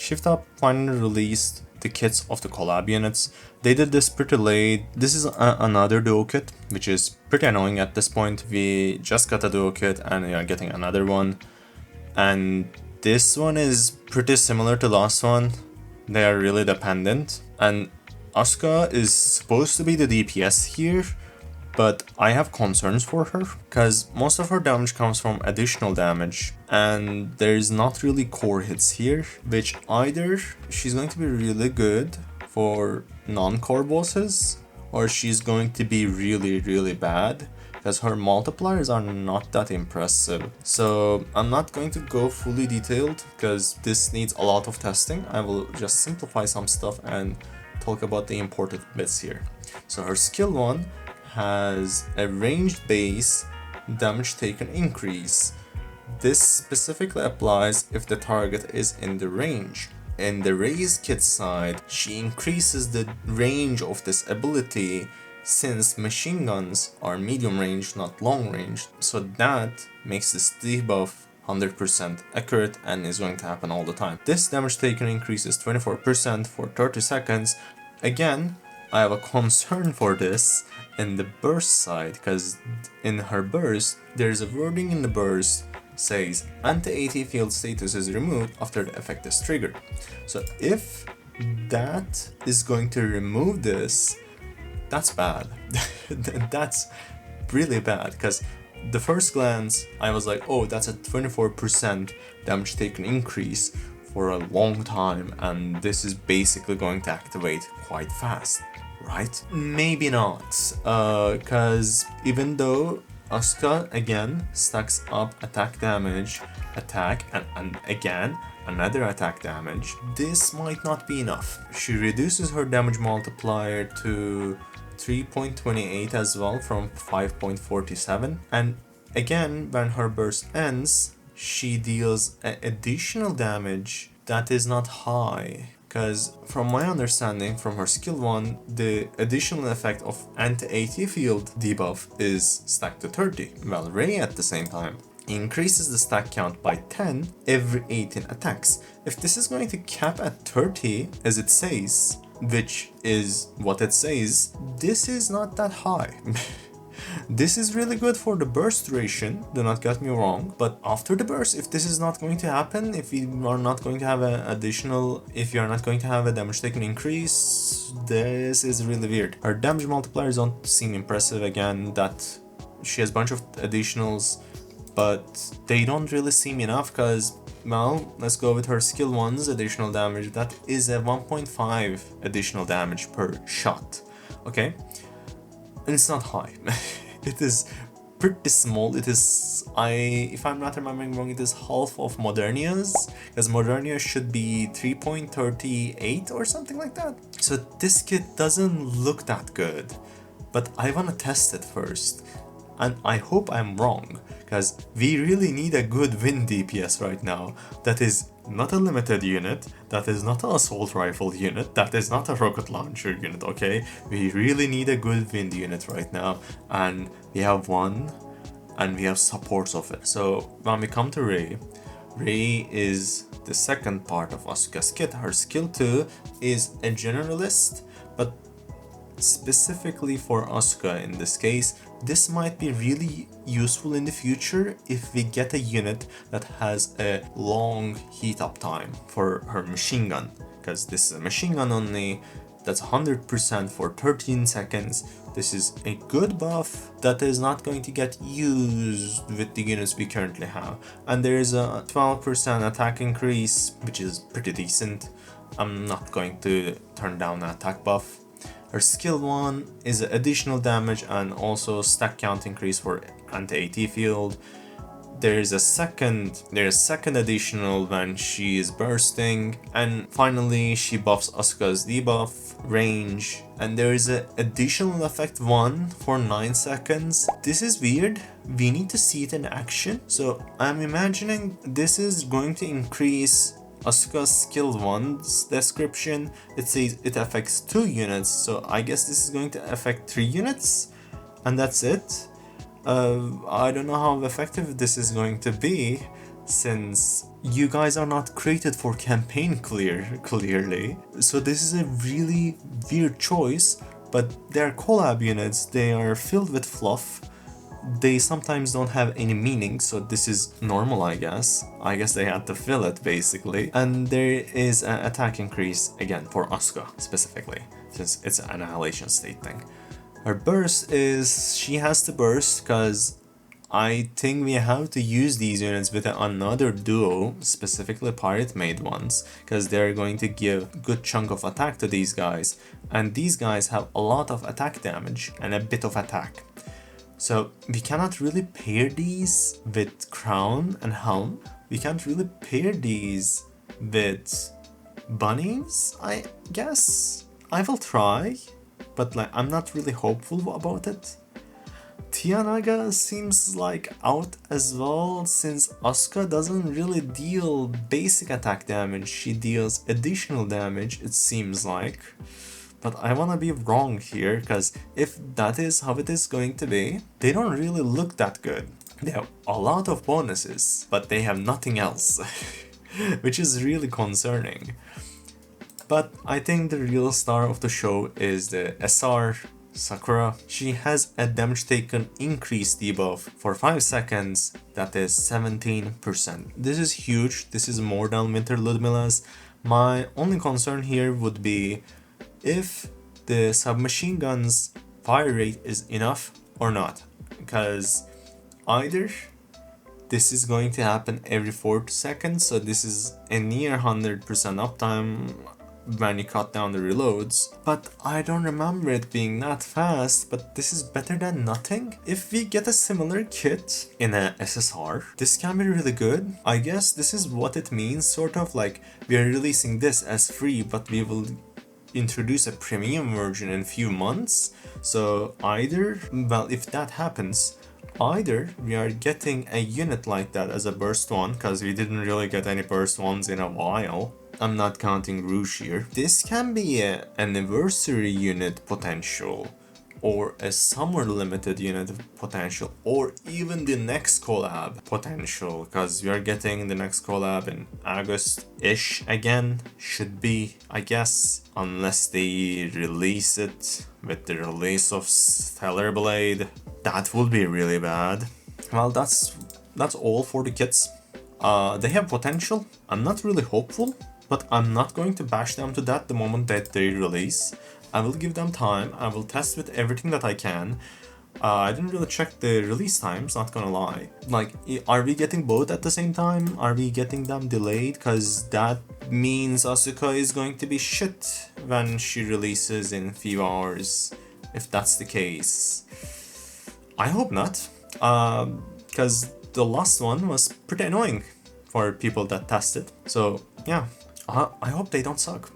Shift Up finally released the kits of the collab units. They did this pretty late. This is another duo kit, which is pretty annoying at this point. We just got a duo kit and we are getting another one. And this one is pretty similar to the last one. They are really dependent. And Asuka is supposed to be the DPS here, but I have concerns for her because most of her damage comes from additional damage and there's not really core hits here, which either she's going to be really good for non-core bosses or she's going to be really bad because her multipliers are not that impressive. So I'm not going to go fully detailed because this needs a lot of testing. I will just simplify some stuff and talk about the important bits here. So her skill 1 has a ranged base damage taken increase. This specifically applies if the target is in the range. In the Rei's kit side, she increases the range of this ability since machine guns are medium range, not long range, so that makes this debuff 100% accurate and is going to happen all the time. This damage taken increases 24% for 30 seconds. Again, I have a concern for this in the burst side, because in her burst, there's a wording in the burst says anti-AT field status is removed after the effect is triggered. So if that is going to remove this, that's bad. That's really bad, because the first glance I was like, oh, that's a 24% damage taken increase for a long time, and this is basically going to activate quite fast, right? Maybe not, because even though Asuka again stacks up attack damage, attack, and again another attack damage, this might not be enough. She reduces her damage multiplier to 3.28 as well from 5.47, and again when her burst ends, she deals additional damage that is not high, because from my understanding from her skill 1, the additional effect of anti-AT field debuff is stacked to 30, while Rei at the same time increases the stack count by 10 every 18 attacks. If this is going to cap at 30 as it says, which is what it says, this is not that high. This is really good for the burst duration, do not get me wrong, but after the burst, if this is not going to happen, if you are not going to have if you are not going to have a damage taken increase, this is really weird. Her damage multipliers don't seem impressive again, that she has a bunch of additionals, but they don't really seem enough because, well, let's go with her skill 1's additional damage. That is a 1.5 additional damage per shot, okay? And it's not high. It is pretty small. It is, if I'm not remembering wrong, it is half of Modernia's, because Modernia should be 3.38 or something like that. So this kit doesn't look that good, but I want to test it first. And I hope I'm wrong, because we really need a good wind DPS right now that is not a limited unit, that is not an assault rifle unit, that is not a rocket launcher unit, okay? We really need a good wind unit right now, and we have one, and we have supports of it. So when we come to Rei, Rei is the second part of Asuka's kit. Her skill 2 is a generalist, but specifically for Asuka in this case, this might be really useful in the future if we get a unit that has a long heat up time for her machine gun, because this is a machine gun only, that's 100% for 13 seconds. This is a good buff that is not going to get used with the units we currently have, and there is a 12% attack increase, which is pretty decent. I'm not going to turn down an attack buff. Her skill 1 is additional damage and also stack count increase for anti-AT field. There's a second additional when she is bursting, and finally she buffs Asuka's debuff, range, and there is an additional effect 1 for 9 seconds. This is weird, we need to see it in action. So I'm imagining this is going to increase Asuka's skill 1's description. It says it affects 2 units, so I guess this is going to affect 3 units, and that's it. I don't know how effective this is going to be, since you guys are not created for campaign clearly. So this is a really weird choice, but they're collab units, they are filled with fluff. They sometimes don't have any meaning, so this is normal, I guess. I guess they had to fill it, basically. And there is an attack increase, again, for Asuka, specifically, since it's an annihilation state thing. Her burst is... she has to burst, because I think we have to use these units with another duo, specifically pirate-made ones, because they're going to give a good chunk of attack to these guys. And these guys have a lot of attack damage and a bit of attack. So we cannot really pair these with crown and helm. We can't really pair these with bunnies, I guess. I will try, but like I'm not really hopeful about it. Tianaga seems like out as well, since Asuka doesn't really deal basic attack damage, she deals additional damage, it seems like. But I wanna be wrong here, because if that is how it is going to be, they don't really look that good. They have a lot of bonuses, but they have nothing else, which is really concerning. But I think the real star of the show is the SR Sakura. She has a damage taken increase debuff for 5 seconds, that is 17%. This is huge, this is more than Winter Ludmilla's. My only concern here would be if the submachine gun's fire rate is enough or not, because either this is going to happen every 4 seconds, so this is a near 100% uptime when you cut down the reloads, but I don't remember it being that fast, but this is better than nothing. If we get a similar kit in a SSR, this can be really good. I guess this is what it means, sort of like we are releasing this as free, but we will introduce a premium version in a few months. So either, well, if that happens, either we are getting a unit like that as a burst one, because we didn't really get any burst ones in a while. I'm not counting Rouge here. This can be an anniversary unit potential, or a summer limited unit potential, or even the next collab potential, because we are getting the next collab in August-ish again, should be, I guess, unless they release it with the release of Stellar Blade. That would be really bad. Well, that's all for the kits. They have potential. I'm not really hopeful, but I'm not going to bash them to death the moment that they release. I will give them time, I will test with everything that I can. I didn't really check the release times, not gonna lie. Like, are we getting both at the same time? Are we getting them delayed? Because that means Asuka is going to be shit when she releases in few hours, if that's the case. I hope not, because the last one was pretty annoying for people that tested. So yeah, I hope they don't suck.